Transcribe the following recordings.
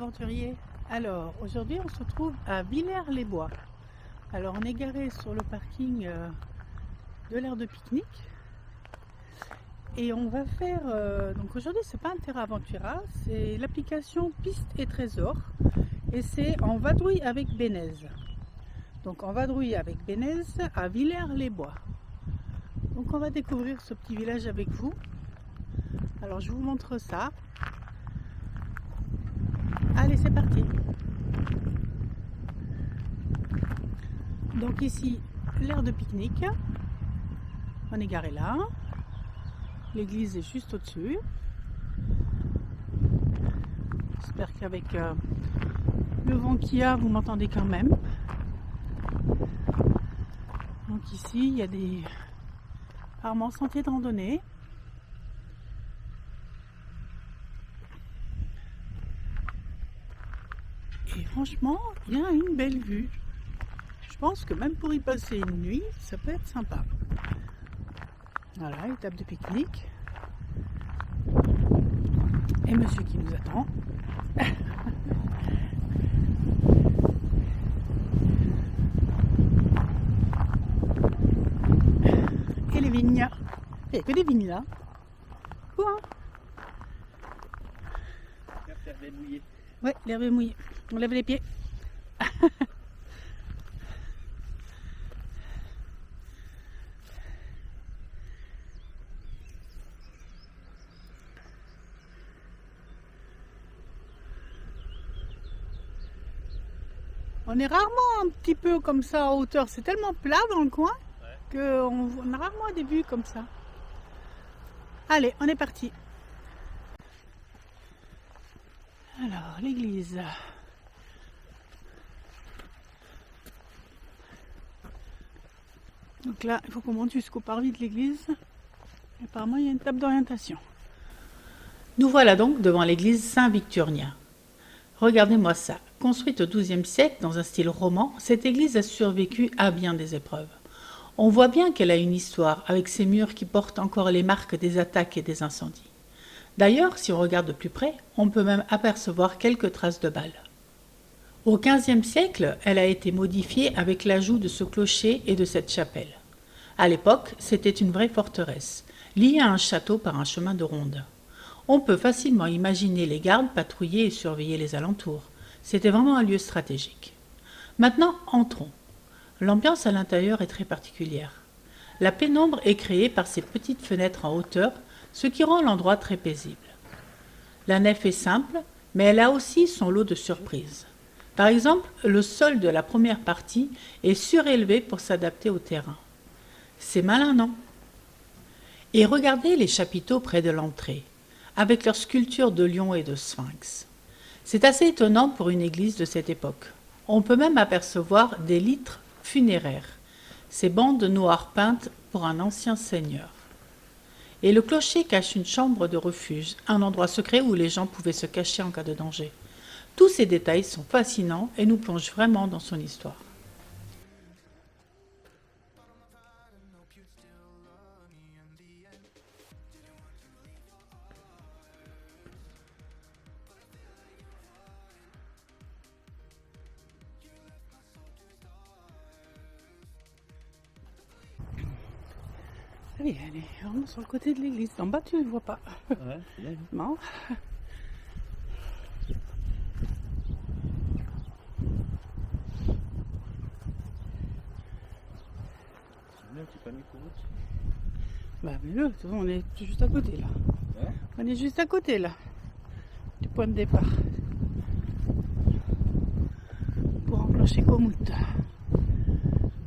aventuriers. Alors aujourd'hui on se trouve à Villers-les-Bois. Alors on est garé sur le parking de l'aire de pique-nique et on va faire donc aujourd'hui c'est pas un terrain aventura, c'est l'application Piste et Trésor et c'est en vadrouille avec Bénez. Donc en vadrouille avec Bénez à Villers-les-Bois. Donc on va découvrir ce petit village avec vous. Alors je vous montre ça. Allez, c'est parti. Donc ici, l'aire de pique-nique. On est garé là. L'église est juste au-dessus. J'espère qu'avec le vent qu'il y a, vous m'entendez quand même. Donc ici, il y a des apparemment sentiers de randonnée. Et franchement, il y a une belle vue. Je pense que même pour y passer une nuit, ça peut être sympa. Voilà, étape de pique-nique. Et monsieur qui nous attend. Et les vignes. Il n'y a que des vignes là. Quoi? L'herbe est mouillée. Ouais, l'herbe est mouillée. On lève les pieds. On est rarement un petit peu comme ça en hauteur. C'est tellement plat dans le coin qu'on a rarement des vues comme ça. Allez, on est parti. Alors, l'église. Donc là, il faut qu'on monte jusqu'au parvis de l'église. Apparemment, il y a une table d'orientation. Nous voilà donc devant l'église Saint-Victurnien. Regardez-moi ça. Construite au XIIe siècle dans un style roman, cette église a survécu à bien des épreuves. On voit bien qu'elle a une histoire avec ses murs qui portent encore les marques des attaques et des incendies. D'ailleurs, si on regarde de plus près, on peut même apercevoir quelques traces de balles. Au XVe siècle, elle a été modifiée avec l'ajout de ce clocher et de cette chapelle. À l'époque, c'était une vraie forteresse, liée à un château par un chemin de ronde. On peut facilement imaginer les gardes patrouiller et surveiller les alentours. C'était vraiment un lieu stratégique. Maintenant, entrons. L'ambiance à l'intérieur est très particulière. La pénombre est créée par ces petites fenêtres en hauteur, ce qui rend l'endroit très paisible. La nef est simple, mais elle a aussi son lot de surprises. Par exemple, le sol de la première partie est surélevé pour s'adapter au terrain. C'est malin, non? Et regardez les chapiteaux près de l'entrée, avec leurs sculptures de lions et de sphinx. C'est assez étonnant pour une église de cette époque. On peut même apercevoir des litres funéraires, ces bandes noires peintes pour un ancien seigneur. Et le clocher cache une chambre de refuge, un endroit secret où les gens pouvaient se cacher en cas de danger. Tous ces détails sont fascinants et nous plongent vraiment dans son histoire. Allez, allez, vraiment sur le côté de l'église. En bas, tu ne le vois pas. Ouais, c'est bien. Non. C'est bien, tu pas mis pour route. Bah, mais là, on est juste à côté là. Ouais. On est juste à côté là. Du point de départ. Pour enclencher Komoot.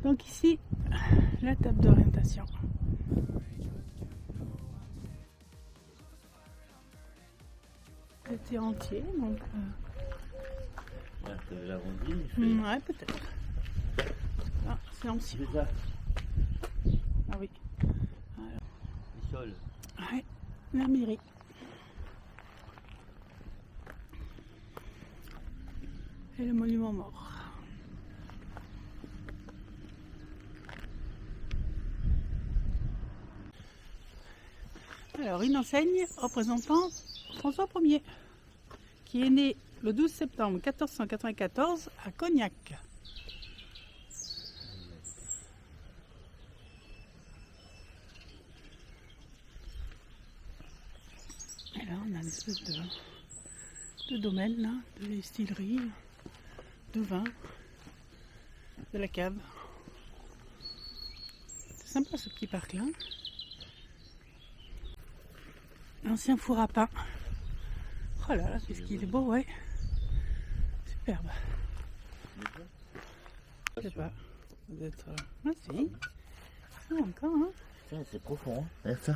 Donc ici, la table d'orientation. C'était entier, donc... Ouais, t'avais l'arrondi, ouais, peut-être. Ah, c'est ancien. c'est ça, Ah oui. les sols. Ouais, la mairie. Et le monument mort. Alors, une enseigne représentant François Ier, qui est né le 12 septembre 1494 à Cognac. Et là, on a une espèce de domaine, là, de distillerie, de vin, de la cave. C'est sympa ce petit parc-là. Ancien four à pain. Oh là là, qu'est-ce qu'il est beau, ouais. Superbe. Je sais pas. Ça doit être... Ah si. Ah, encore, hein. Tiens, c'est profond, hein. Regarde ça.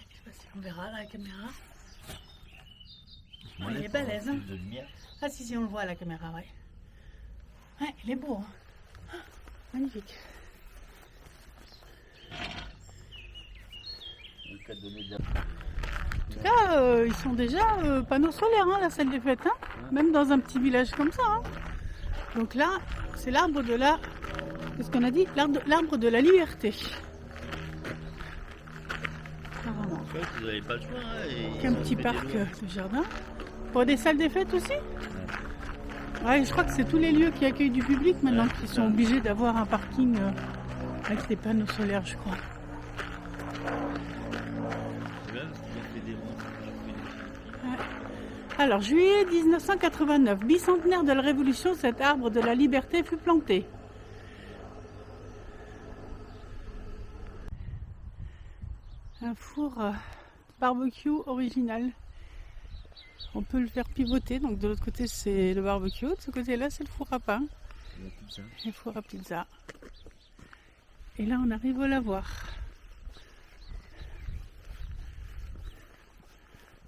Je sais pas si on verra la caméra. Oh, il est balèze, hein. De lumière. Ah si, on le voit à la caméra, ouais. Ouais, il est beau, hein. Ah, magnifique. En tout cas, ils sont déjà panneaux solaires, hein, la salle des fêtes, hein. Même dans un petit village comme ça, hein. Donc là, c'est l'arbre de la... Qu'est-ce qu'on a dit? L'arbre de la liberté. Apparemment. En fait, vous n'avez pas le choix. Hein, Avec un petit parc de jardin. Pour des salles des fêtes aussi? Ouais, je crois que c'est tous les lieux qui accueillent du public maintenant qui sont obligés d'avoir un parking avec des panneaux solaires, je crois. Alors, juillet 1989, bicentenaire de la Révolution, cet arbre de la liberté fut planté. Un four barbecue original. On peut le faire pivoter, donc de l'autre côté c'est le barbecue, de ce côté-là c'est le four à pain. Et le four à pizza. Et là on arrive au lavoir.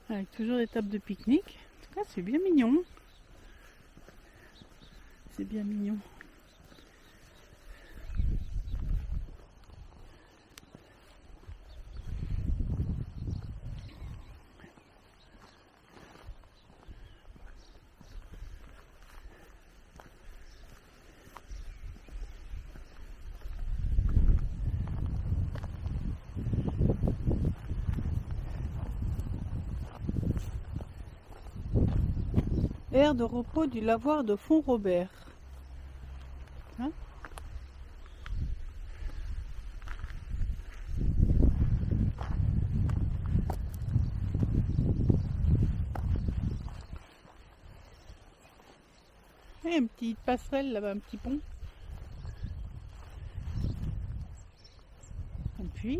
Avec toujours des tables de pique-nique. En tout cas, c'est bien mignon. C'est bien mignon. Aire de repos du lavoir de Font-Robert. Hein? Et une petite passerelle là-bas, un petit pont. Et puis...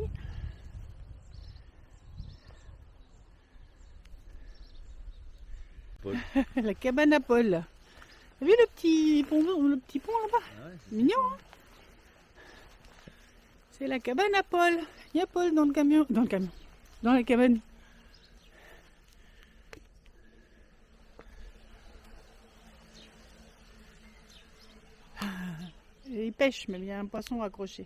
la cabane à Paul. T'as vu le petit pont là-bas? C'est mignon, hein? C'est la cabane à Paul. Il y a Paul dans le camion. Dans la cabane. Et il pêche, mais il y a un poisson accroché.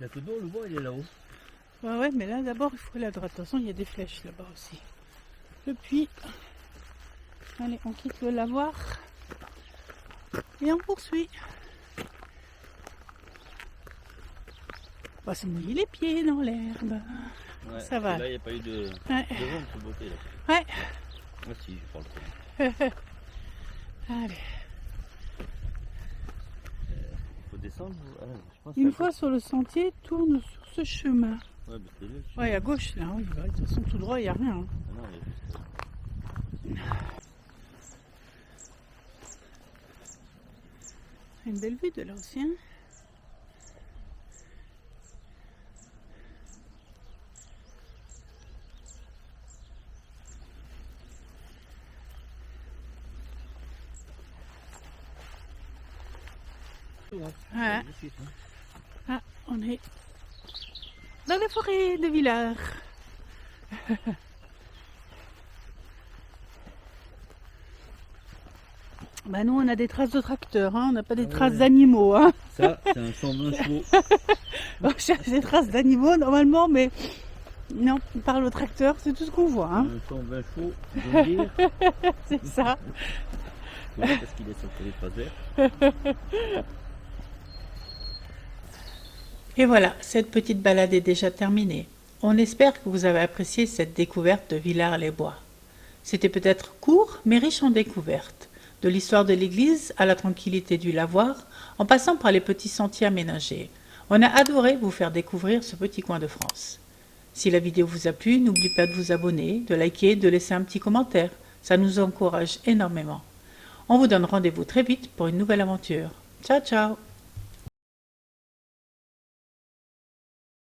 La d'eau, on le voit, il est là-haut. Ouais, mais là d'abord il faut aller à droite. De toute façon, il y a des flèches là-bas aussi. Le puits. Allez, on quitte le lavoir et on poursuit. On va se mouiller les pieds dans l'herbe. Ouais, ça va. Là, il n'y a pas eu de vent de beauté. Là. Ouais. Moi, si, je prends le temps. Allez. Faut descendre. Je pense Une fois sur le sentier, tourne sur ce chemin. Ouais, mais c'est là. Ouais, à gauche là. Oui, bah, de toute façon, tout droit, il n'y a rien. Hein. Ah non, il y a juste... Une belle vue de là aussi. Hein. Ouais. Ah, on est dans la forêt de Villars. Bah nous on a des traces de tracteurs, hein. On n'a pas des traces d'animaux. Hein. Ça, c'est un 120 chevaux. On cherche des traces d'animaux normalement, mais non, on parle au tracteur, c'est tout ce qu'on voit. Hein. Un 120 chevaux, je veux dire. C'est ça. Parce qu'il est sur les traces vertes. Et voilà, cette petite balade est déjà terminée. On espère que vous avez apprécié cette découverte de Villars-les-Bois. C'était peut-être court, mais riche en découvertes. De l'histoire de l'église à la tranquillité du lavoir, en passant par les petits sentiers aménagés. On a adoré vous faire découvrir ce petit coin de France. Si la vidéo vous a plu, n'oubliez pas de vous abonner, de liker, de laisser un petit commentaire. Ça nous encourage énormément. On vous donne rendez-vous très vite pour une nouvelle aventure. Ciao, ciao!